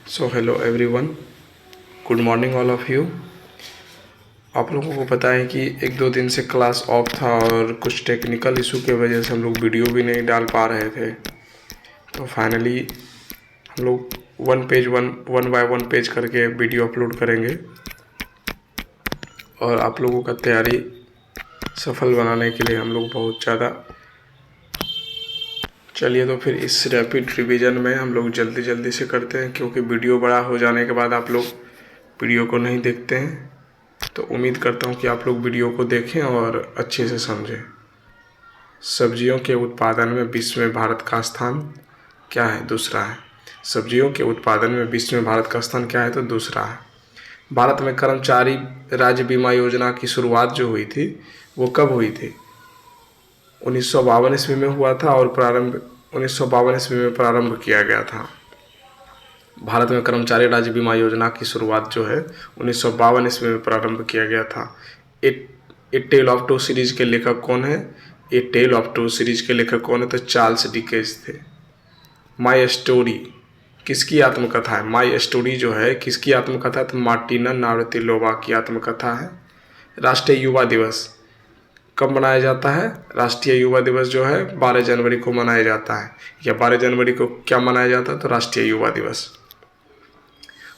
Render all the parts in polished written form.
So hello everyone, good morning all of you. आप लोगों को पता है कि एक दो दिन से क्लास ऑफ था और कुछ टेक्निकल इशू की वजह से हम लोग वीडियो भी नहीं डाल पा रहे थे। तो फाइनली हम लोग वन बाय वन पेज करके वीडियो अपलोड करेंगे और आप लोगों का तैयारी सफल बनाने के लिए हम लोग बहुत ज़्यादा। चलिए तो फिर इस रैपिड रिवीजन में हम लोग जल्दी जल्दी से करते हैं, क्योंकि वीडियो बड़ा हो जाने के बाद आप लोग वीडियो को नहीं देखते हैं। तो उम्मीद करता हूँ कि आप लोग वीडियो को देखें और अच्छे से समझें। सब्जियों के उत्पादन में विश्व में भारत का स्थान क्या है? दूसरा है। सब्जियों के उत्पादन में विश्व में भारत का स्थान क्या है? तो दूसरा है। भारत में कर्मचारी राज्य बीमा योजना की शुरुआत जो हुई थी वो कब हुई थी? 1952 ईस्वी में हुआ था और 1952 ईस्वी में प्रारंभ किया गया था। भारत में कर्मचारी राज्य बीमा योजना की शुरुआत जो है 1952 ईस्वी में प्रारंभ किया गया था। ए टेल ऑफ टू सीरीज के लेखक कौन है? ए टेल ऑफ टू सीरीज के लेखक कौन है? तो चार्ल्स डिकेंस थे। माई स्टोरी किसकी आत्मकथा है? माई स्टोरी जो है किसकी आत्मकथा है? तो मार्टिना नावरातिलोवा की आत्मकथा है। राष्ट्रीय युवा दिवस कब मनाया जाता है? राष्ट्रीय युवा दिवस जो है 12 जनवरी को मनाया जाता है। या 12 जनवरी को क्या मनाया जाता है? तो राष्ट्रीय युवा दिवस।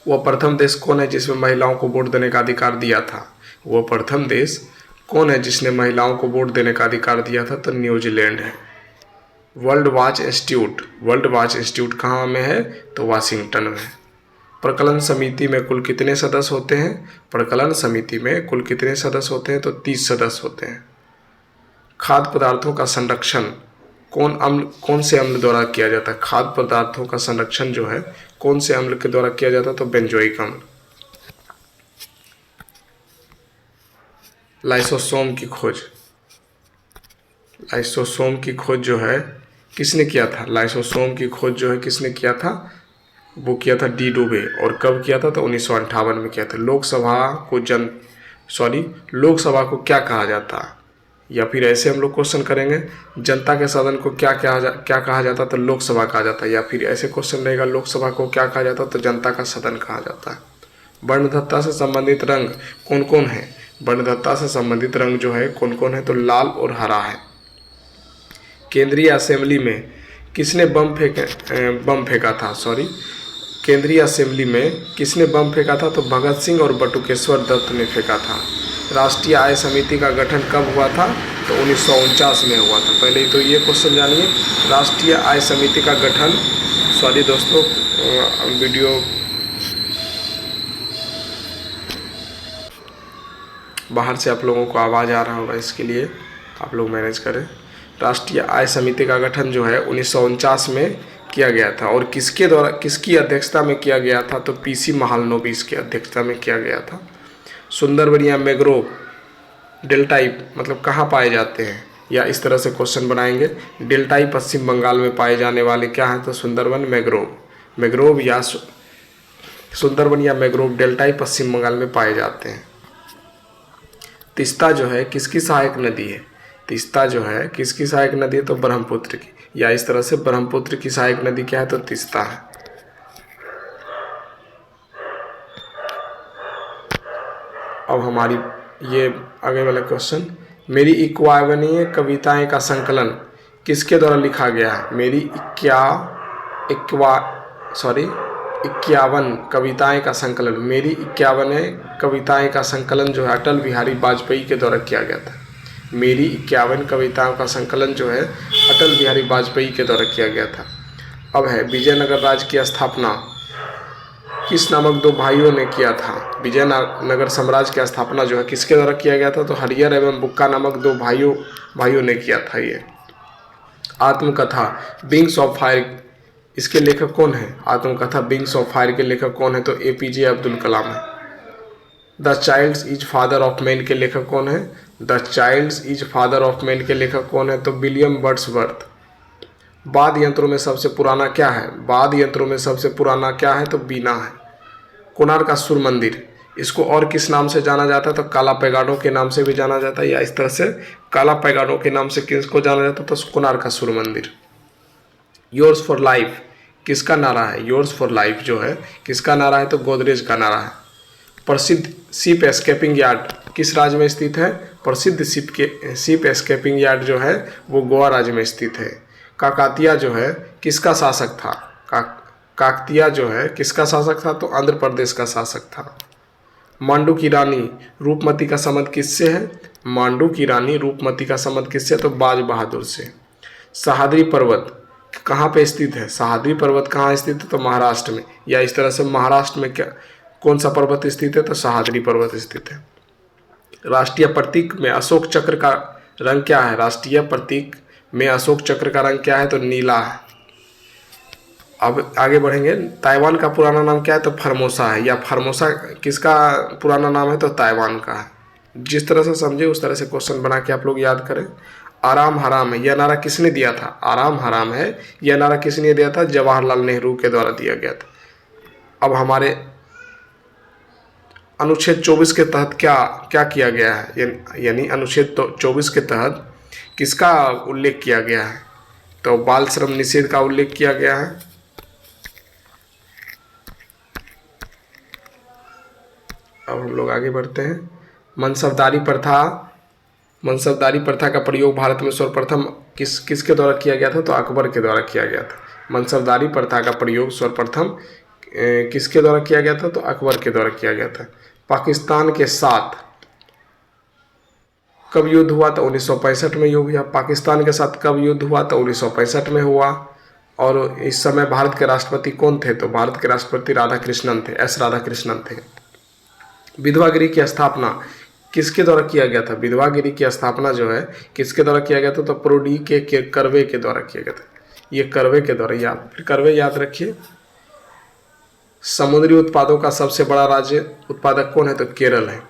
वह प्रथम देश कौन है जिसमें महिलाओं को वोट देने का अधिकार दिया था? वह प्रथम देश कौन है जिसने महिलाओं को वोट देने का अधिकार दिया था? तो न्यूजीलैंड है। वर्ल्ड वॉच इंस्टीट्यूट कहाँ में है? तो वाशिंगटन में। प्रकलन समिति में कुल कितने सदस्य होते हैं? प्रकलन समिति में कुल कितने सदस्य होते हैं? तो 30 सदस्य होते हैं। खाद्य पदार्थों का संरक्षण कौन से अम्ल द्वारा किया जाता है? खाद्य पदार्थों का संरक्षण जो है कौन से अम्ल के द्वारा किया जाता है? तो बेंजोइक अम्ल। लाइसोसोम की खोज जो है किसने किया था? लाइसोसोम की खोज जो है किसने किया था? वो किया था डी डुबे। और कब किया था? तो 1958 में किया था। लोकसभा को क्या कहा जाता है? या फिर ऐसे हम लोग क्वेश्चन करेंगे, जनता के सदन को क्या कहा जाता? तो लोकसभा कहा जाता है। या फिर ऐसे क्वेश्चन रहेगा, लोकसभा को क्या कहा जाता? तो जनता का सदन कहा जाता है। वर्णदत्ता से संबंधित रंग कौन कौन है? वर्णदत्ता से संबंधित रंग जो है कौन कौन है? तो लाल और हरा है। केंद्रीय असेंबली में किसने बम फेंका था? केंद्रीय असेंबली में किसने बम फेंका था? तो भगत सिंह और बटुकेश्वर दत्त ने फेंका था। राष्ट्रीय आय समिति का गठन कब हुआ था? तो 1949 में हुआ था। पहले तो ये क्वेश्चन जानिए, राष्ट्रीय आय समिति का गठन। दोस्तों, वीडियो बाहर से आप लोगों को आवाज़ आ रहा होगा, इसके लिए आप लोग मैनेज करें। राष्ट्रीय आय समिति का गठन जो है 1949 में किया गया था। और किसकी अध्यक्षता में किया गया था? तो पीसी महालनोबिस की अध्यक्षता में किया गया था। सुंदरबन या मैंग्रोव डेल्टाई मतलब कहाँ पाए जाते हैं? या इस तरह से क्वेश्चन बनाएंगे, डेल्टाई पश्चिम बंगाल में पाए जाने वाले क्या हैं? तो सुंदरबन, मैंग्रोव या सुंदरबन या मैंग्रोव डेल्टाई पश्चिम बंगाल में पाए जाते हैं। तीस्ता जो है किसकी सहायक नदी है? तीस्ता जो है किसकी सहायक नदी है? तो ब्रह्मपुत्र की। या इस तरह से ब्रह्मपुत्र की सहायक नदी क्या है? तो तीस्ता है। अब हमारी ये आगे वाला क्वेश्चन, मेरी 51 कविताएं का संकलन किसके द्वारा लिखा गया है? मेरी 51 कविताएं का संकलन, मेरी 51 कविताएं का संकलन जो है अटल बिहारी वाजपेयी के द्वारा किया गया था। मेरी 51 कविताओं का संकलन जो है अटल बिहारी वाजपेयी के द्वारा किया गया था। अब है, विजयनगर राज्य की स्थापना किस नामक दो भाइयों ने किया था? विजयनगर साम्राज्य की स्थापना जो है किसके द्वारा किया गया था? तो हरिहर एवं बुक्का नामक दो भाइयों ने किया था। ये आत्मकथा विंग्स ऑफ फायर, इसके लेखक कौन है? आत्मकथा विंग्स ऑफ फायर के लेखक कौन है? तो एपीजे अब्दुल कलाम है। The child is father of man के लेखक कौन है? The child is father of man के लेखक कौन है? तो विलियम वर्ड्सवर्थ। वाद्य यंत्रों में सबसे पुराना क्या है? वाद्य यंत्रों में सबसे पुराना क्या है? तो बीना है। कोणार्क का सूर्य मंदिर, इसको और किस नाम से जाना जाता है? तो काला पैगाडों के नाम से भी जाना जाता है। या इस तरह से काला पैगाडों के नाम से किसको जाना जाता है? तो कोणार्क का सूर्य मंदिर। योर्स फॉर लाइफ किसका नारा है? योर्स फॉर लाइफ जो है किसका नारा है? तो गोदरेज का नारा है। प्रसिद्ध शिप एस्केपिंग यार्ड किस राज्य में स्थित है? प्रसिद्ध शिप एस्केपिंग यार्ड जो है वो गोवा राज्य में स्थित है। काकतीय जो है किसका शासक था? काकतीय जो है किसका शासक था? तो आंध्र प्रदेश का शासक था। मांडू की रानी रूपमती का संबंध किससे है? मांडू की रानी रूपमती का संबंध किससे? तो बाज बहादुर से। सह्याद्री पर्वत कहाँ पे स्थित है? सह्याद्री पर्वत कहाँ स्थित है? तो महाराष्ट्र में। या इस तरह से महाराष्ट्र में क्या कौन सा पर्वत स्थित है? तो सह्याद्री पर्वत स्थित है। राष्ट्रीय प्रतीक में अशोक चक्र का रंग क्या है? राष्ट्रीय प्रतीक में अशोक चक्र का रंग क्या है? तो नीला है। अब आगे बढ़ेंगे। ताइवान का पुराना नाम क्या है? तो फॉर्मोसा है। या फॉर्मोसा किसका पुराना नाम है? तो ताइवान का है। जिस तरह से समझे उस तरह से क्वेश्चन बना के आप लोग याद करें। आराम हराम है, यह नारा किसने दिया था? आराम हराम है, यह नारा किसने दिया था? जवाहरलाल नेहरू के द्वारा दिया गया था। अब हमारे अनुच्छेद 24 के तहत क्या क्या किया गया है? यानी अनुच्छेद 24 के तहत किसका उल्लेख किया गया है? तो बाल श्रम निषेध का उल्लेख किया गया है। अब हम लोग आगे बढ़ते हैं। मनसबदारी प्रथा का प्रयोग भारत में सर्वप्रथम किसके द्वारा किया गया था? तो अकबर के द्वारा किया गया था। मनसबदारी प्रथा का प्रयोग सर्वप्रथम किसके द्वारा किया गया था? तो अकबर के द्वारा किया गया था। पाकिस्तान के साथ कब युद्ध हुआ? तो 1965 में युद्ध हुआ। पाकिस्तान के साथ कब युद्ध हुआ? तो 1965 में हुआ। और इस समय भारत के राष्ट्रपति कौन थे? तो भारत के राष्ट्रपति राधाकृष्णन थे, एस राधाकृष्णन थे। विधवा गृह की स्थापना किसके द्वारा किया गया था? विधवा गृह की स्थापना जो है किसके द्वारा किया गया था? तो प्रोडी के करवे के द्वारा किया गया था। ये करवे के द्वारा करवे याद रखिए। समुद्री उत्पादों का सबसे बड़ा राज्य उत्पादक कौन है? तो केरल है।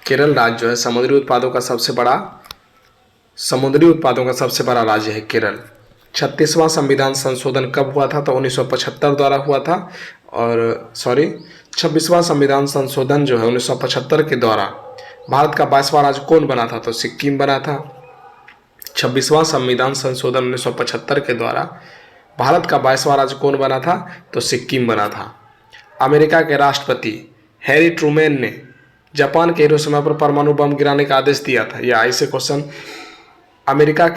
केरल राज्य जो है समुद्री उत्पादों का सबसे बड़ा राज्य है केरल। 36वां संविधान संशोधन कब हुआ था? तो 1975 द्वारा हुआ था। और 26वां संविधान संशोधन जो है 1975 के द्वारा भारत का 22वां राज्य कौन बना था? तो सिक्किम बना था। 26वां संविधान संशोधन 1975 के द्वारा भारत का 22वां राज्य कौन बना था? तो सिक्किम बना था। अमेरिका के राष्ट्रपति हैरी ट्रूमैन ने जापान के हिरोशिमा पर परमाणु बम गिराने का आदेश दिया था। या ऐसे क्वेश्चन, अमेरिका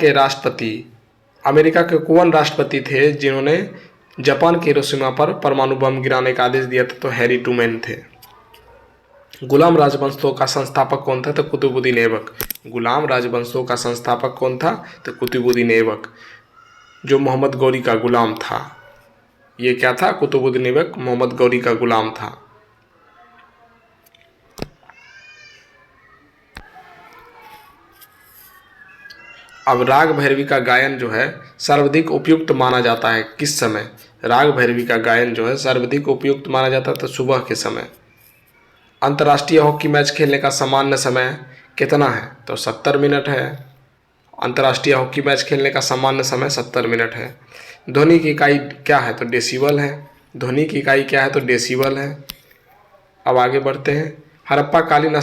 के कौन राष्ट्रपति थे जिन्होंने जापान के हिरोशिमा पर परमाणु बम गिराने का आदेश दिया था? तो हैरी ट्रूमैन थे। गुलाम राजवंशों का संस्थापक कौन था? तो कुतुबुद्दीन ऐबक। गुलाम राजवंशों का संस्थापक कौन था? तो कुतुबुद्दीन ऐबक, जो मोहम्मद गौरी का गुलाम था। ये क्या था? कुतुबुद्दीन ऐबक मोहम्मद गौरी का गुलाम था। अब राग भैरवी का गायन जो है सर्वाधिक उपयुक्त माना जाता है किस समय? राग भैरवी का गायन जो है सर्वाधिक उपयुक्त माना जाता है तो सुबह के समय। अंतर्राष्ट्रीय हॉकी मैच खेलने का सामान्य समय कितना है? तो 70 मिनट है। अंतर्राष्ट्रीय हॉकी मैच खेलने का सामान्य समय 70 मिनट है। ध्वनि की इकाई क्या है? तो डेसिबल है। ध्वनि की इकाई क्या है? तो डेसिबल है। अब आगे बढ़ते हैं। हड़प्पा कालीन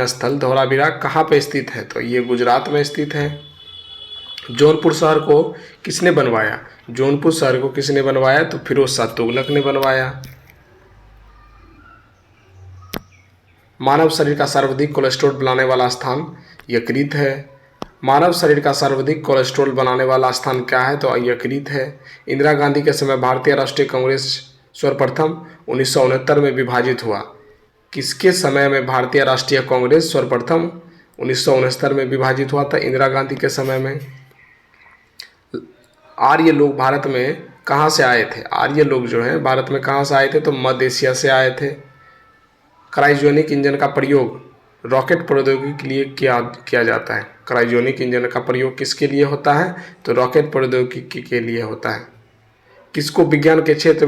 स्थल धौलावीरा कहाँ पे स्थित है? तो ये गुजरात में स्थित है। जौनपुर शहर को किसने बनवाया? जौनपुर शहर को किसने बनवाया? तो फिरोज शाह तुगलक ने बनवाया। मानव शरीर का सर्वाधिक कोलेस्ट्रॉल बनाने वाला स्थान यकृत है। मानव शरीर का सर्वाधिक कोलेस्ट्रॉल बनाने वाला स्थान क्या है? तो यकृत है। इंदिरा गांधी के समय भारतीय राष्ट्रीय कांग्रेस सर्वप्रथम 1969 में विभाजित हुआ। किसके समय में भारतीय राष्ट्रीय कांग्रेस सर्वप्रथम 1969 में विभाजित हुआ था? इंदिरा गांधी के समय में। आर्य लोग भारत में कहाँ से आए थे? आर्य लोग जो हैं भारत में कहाँ से आए थे? तो मध्य एशिया से आए थे। क्रायोजेनिक इंजन का प्रयोग रॉकेट प्रौद्योगिकी के लिए किया जाता है। क्रायोजेनिक इंजन का प्रयोग किसके लिए होता है? तो रॉकेट प्रौद्योगिकी के लिए होता है। किसको विज्ञान के क्षेत्र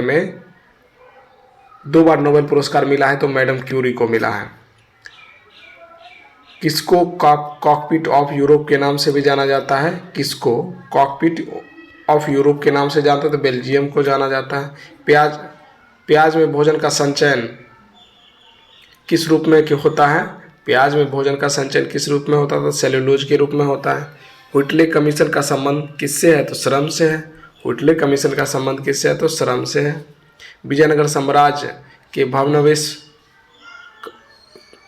में दो बार नोबेल पुरस्कार मिला है? तो मैडम क्यूरी को मिला है। किसको कॉकपिट ऑफ यूरोप के नाम से भी जाना जाता है? किसको कॉकपिट ऑफ यूरोप के नाम से जानते हैं? तो बेल्जियम को जाना जाता है। प्याज में भोजन का संचयन किस रूप में होता है? प्याज में भोजन का संचयन किस रूप में होता था? सेल्यूलोज के रूप में होता है। हुइटले कमीशन का संबंध किससे है? तो श्रम से है। हुइटले कमीशन का संबंध किससे है? तो श्रम से है। विजयनगर साम्राज्य के भग्नावशेष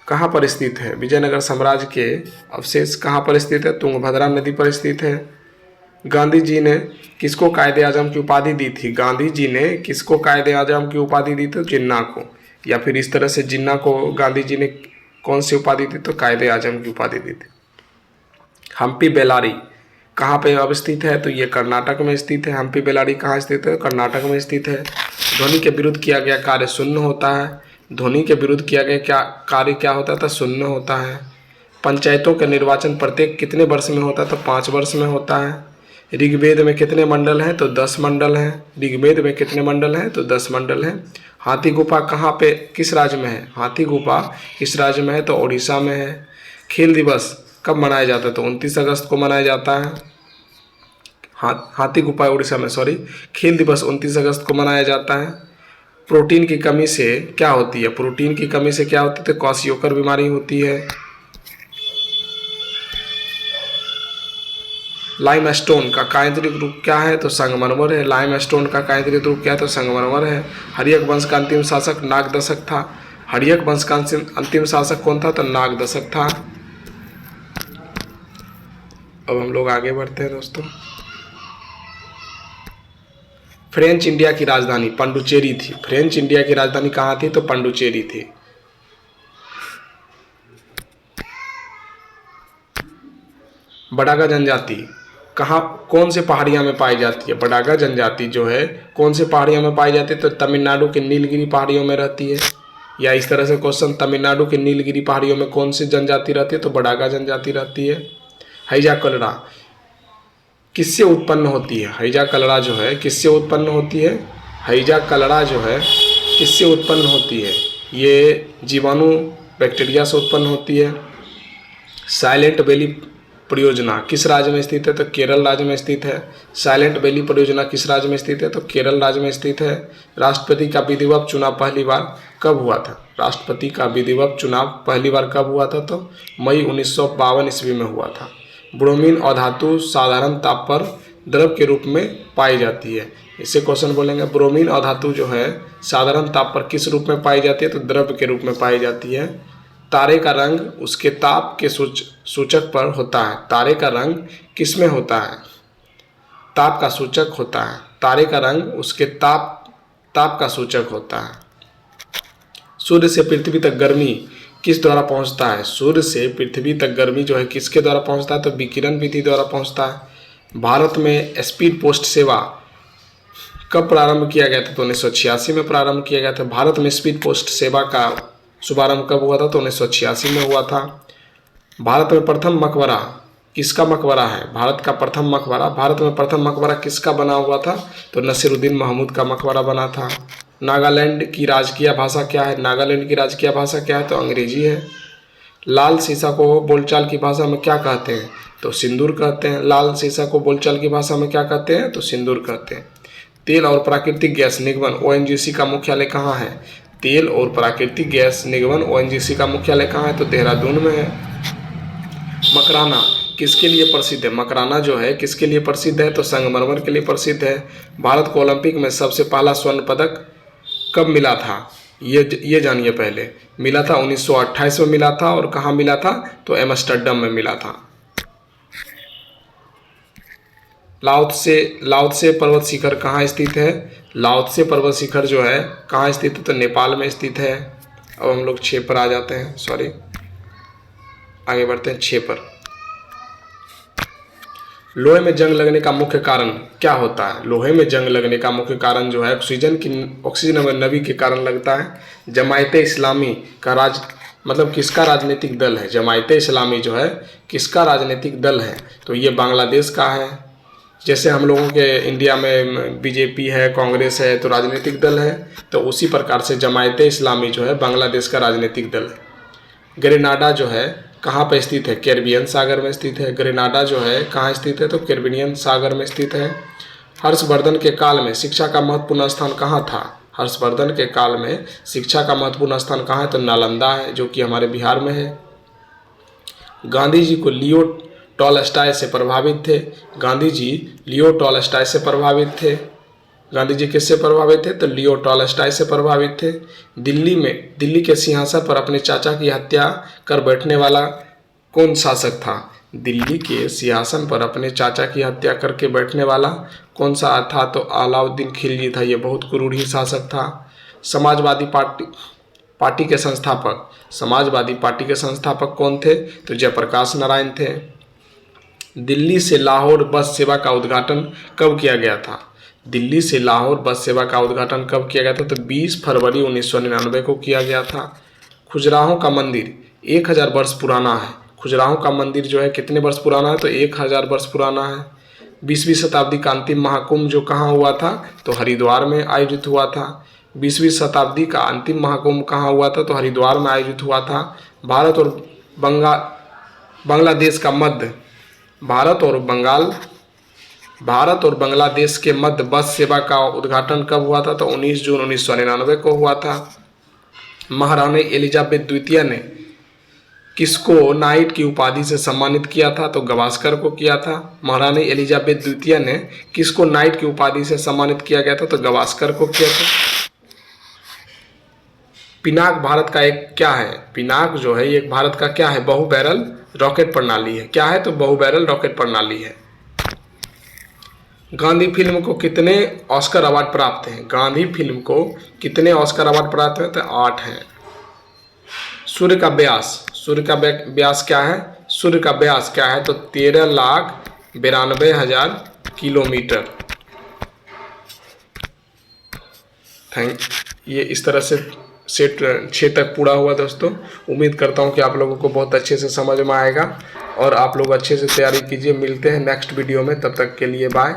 कहाँ पर स्थित है? विजयनगर साम्राज्य के अवशेष कहाँ पर स्थित है? तुंगभद्रा नदी पर स्थित है। गांधी जी ने किसको कायदे आजम की उपाधि दी थी? गांधी जी ने किसको कायदे आजम की उपाधि दी थी? जिन्ना को। या फिर इस तरह से जिन्ना को गांधी जी ने कौन सी उपाधि दी? तो कायदे आजम की उपाधि दी थी। हम्पी बेलारी कहाँ पे अवस्थित है? तो ये कर्नाटक में स्थित है। हम्पी बेलारी कहाँ स्थित है? कर्नाटक में स्थित है। ध्वनि के विरुद्ध किया गया कार्य शून्य होता है। ध्वनि के विरुद्ध किया गया कार्य क्या होता था? शून्य होता है। पंचायतों का निर्वाचन प्रत्येक कितने वर्ष में होता है? तो 5 वर्ष में होता है। ऋग्वेद में कितने मंडल हैं? तो 10 मंडल हैं। ऋग्वेद में कितने मंडल हैं? तो 10 मंडल हैं। हाथी गुफा कहाँ पे, किस राज्य में है? हाथी गुफा किस राज्य में है? तो उड़ीसा में है। खेल दिवस कब मनाया जाता है? तो 29 अगस्त को मनाया जाता है। हाथी गुफा उड़ीसा में, सॉरी। खेल दिवस 29 अगस्त को मनाया जाता है। प्रोटीन की कमी से क्या होती है? प्रोटीन की कमी से क्या होती है? तो क्वाशियोकर बीमारी होती है। लाइमस्टोन का कायांतरिक रूप क्या है? तो संगमरमर है। लाइमस्टोन का कायांतरिक रूप क्या है? तो संगमरमर है। हर्यक वंश का अंतिम शासक नागदशक था। हर्यक वंश का अंतिम शासक कौन था? तो नागदशक था। अब हम लोग आगे बढ़ते हैं दोस्तों। फ्रेंच इंडिया की राजधानी पंडुचेरी थी। फ्रेंच इंडिया की राजधानी कहाँ थी? तो पंडुचेरी थी। बडागा जनजाति कहाँ, कौन से पहाड़ियाँ में पाई जाती है? बडागा जनजाति जो है कौन से पहाड़ियों में पाई जाती है? तो तमिलनाडु के नीलगिरी पहाड़ियों में रहती है। या इस तरह से क्वेश्चन, तमिलनाडु के नीलगिरी पहाड़ियों में कौन सी जनजाति रहती है? तो बडागा जनजाति रहती है। हैजा कलरा किससे उत्पन्न होती है? हैजा कलरा जो है किससे उत्पन्न होती है? हैजा कलरा जो है किससे उत्पन्न होती है? ये जीवाणु बैक्टीरिया से उत्पन्न होती है। साइलेंट वैली परियोजना किस राज्य में स्थित है? तो केरल राज्य में स्थित है। साइलेंट वैली परियोजना किस राज्य में स्थित है? तो केरल राज्य में स्थित है। राष्ट्रपति का विधिवत चुनाव पहली बार कब हुआ था? राष्ट्रपति का विधिवत चुनाव पहली बार कब हुआ था? तो मई 1952 ईस्वी में हुआ था। ब्रोमीन अधातु साधारण ताप पर द्रव के रूप में पाई जाती है। इससे क्वेश्चन बोलेंगे, ब्रोमीन अधातु जो है साधारण ताप पर किस रूप में पाई जाती है? तो द्रव के रूप में पाई जाती है। तारे का रंग उसके ताप के सूचक पर होता है। तारे का रंग किस में होता है? ताप का सूचक होता है। तारे का रंग उसके ताप का सूचक होता है। सूर्य से पृथ्वी तक गर्मी किस द्वारा पहुंचता है? सूर्य से पृथ्वी तक गर्मी जो है किसके द्वारा पहुंचता है? तो विकिरण विधि द्वारा पहुंचता है। भारत में स्पीड पोस्ट सेवा कब प्रारंभ किया गया था? तो 1986 में प्रारंभ किया गया था। भारत में स्पीड पोस्ट सेवा का शुभारंभ कब हुआ था? तो 1986 में हुआ था। भारत में प्रथम मकबरा किसका मकबरा है? भारत में प्रथम मकबरा किसका बना हुआ था? तो नसीरुद्दीन महमूद का मकबरा बना था। नागालैंड की राजकीय भाषा क्या है? नागालैंड की राजकीय भाषा क्या है? तो अंग्रेजी है। लाल सीसा को बोलचाल की भाषा में क्या कहते हैं? तो सिंदूर कहते हैं। लाल सीसा को बोलचाल की भाषा में क्या कहते हैं? तो सिंदूर कहते हैं। तेल और प्राकृतिक गैस निगमन ONGC का मुख्यालय कहाँ है? तेल और प्राकृतिक गैस निगमन ONGC का मुख्यालय कहाँ है? तो देहरादून में है। मकराना किसके लिए प्रसिद्ध है? मकराना जो है किसके लिए प्रसिद्ध है? तो संगमरमर के लिए प्रसिद्ध है। भारत को ओलंपिक में सबसे पहला स्वर्ण पदक कब मिला था? ये जानिए पहले। मिला था 1928 में मिला था। और कहाँ मिला था? तो एम्स्टर्डम में मिला था। लाओत्से पर्वत शिखर कहाँ स्थित है? लाओत्से पर्वत शिखर जो है कहाँ स्थित है? तो नेपाल में स्थित है। अब हम लोग 6 पर आ जाते हैं, सॉरी आगे बढ़ते हैं 6 पर। लोहे में जंग लगने का मुख्य कारण क्या होता है? लोहे में जंग लगने का मुख्य कारण जो है ऑक्सीजन नबी के कारण लगता है। जमायते इस्लामी का किसका राजनीतिक दल है? जमायते इस्लामी जो है किसका राजनीतिक दल है? तो ये बांग्लादेश का है। जैसे हम लोगों के इंडिया में बीजेपी है, कांग्रेस है, तो राजनीतिक दल है, तो उसी प्रकार से जमायते इस्लामी जो है बांग्लादेश का राजनीतिक दल है। ग्रेनाडा जो है कहाँ पर स्थित है? कैरिबियन सागर में स्थित है। ग्रेनाडा जो है कहाँ स्थित है? तो कैरिबियन सागर में स्थित है। हर्षवर्धन के काल में शिक्षा का महत्वपूर्ण स्थान कहाँ था? हर्षवर्धन के काल में शिक्षा का महत्वपूर्ण स्थान कहाँ है? तो नालंदा है, जो कि हमारे बिहार में है। गांधी जी को लियो टॉलस्टॉय से प्रभावित थे। गांधी जी लियो टॉलस्टॉय से प्रभावित थे। गांधी जी किससे प्रभावित थे? तो लियो टॉलस्टॉय से प्रभावित थे। दिल्ली के सिंहासन पर अपने चाचा की हत्या कर बैठने वाला कौन शासक था? दिल्ली के सिंहासन पर अपने चाचा की हत्या करके बैठने वाला कौन सा था? तो अलाउद्दीन खिलजी था। ये बहुत क्रूर शासक था। समाजवादी पार्टी के संस्थापक कौन थे? तो जयप्रकाश नारायण थे। दिल्ली से लाहौर बस सेवा का उद्घाटन कब किया गया था? दिल्ली से लाहौर बस सेवा का उद्घाटन कब किया गया था? तो 20 फरवरी 1999 को किया गया था। खजुराहो का मंदिर 1000 वर्ष पुराना है। खजुराहो का मंदिर जो है कितने वर्ष पुराना है? तो 1000 वर्ष पुराना है। 20वीं शताब्दी का अंतिम महाकुंभ जो कहाँ हुआ था? तो हरिद्वार में आयोजित हुआ था। 20वीं शताब्दी का अंतिम महाकुंभ कहाँ हुआ था? तो हरिद्वार में आयोजित हुआ था। भारत और बांग्लादेश के मध्य बस सेवा का उद्घाटन कब हुआ था? तो 19 जून 1999 को हुआ था। महारानी एलिजाबेथ द्वितीय ने किसको नाइट की उपाधि से सम्मानित किया था? तो गावस्कर को किया था। महारानी एलिजाबेथ द्वितीय ने किसको नाइट की उपाधि से सम्मानित किया गया था? तो गावस्कर को किया था। पिनाक भारत का एक क्या है? पिनाक जो है ये भारत का क्या है? बहु बैरल रॉकेट प्रणाली है। क्या है? तो बहु बैरल रॉकेट प्रणाली है। गांधी फिल्म को कितने ऑस्कर अवार्ड प्राप्त हैं? गांधी फिल्म को कितने ऑस्कर अवार्ड प्राप्त हैं? तो 8 हैं। सूर्य का व्यास क्या है? सूर्य का व्यास क्या है? तो 13,92,000 किलोमीटर। ये इस तरह से सेट 6 तक पूरा हुआ दोस्तों। उम्मीद करता हूँ कि आप लोगों को बहुत अच्छे से समझ में आएगा और आप लोग अच्छे से तैयारी कीजिए। मिलते हैं नेक्स्ट वीडियो में, तब तक के लिए बाय।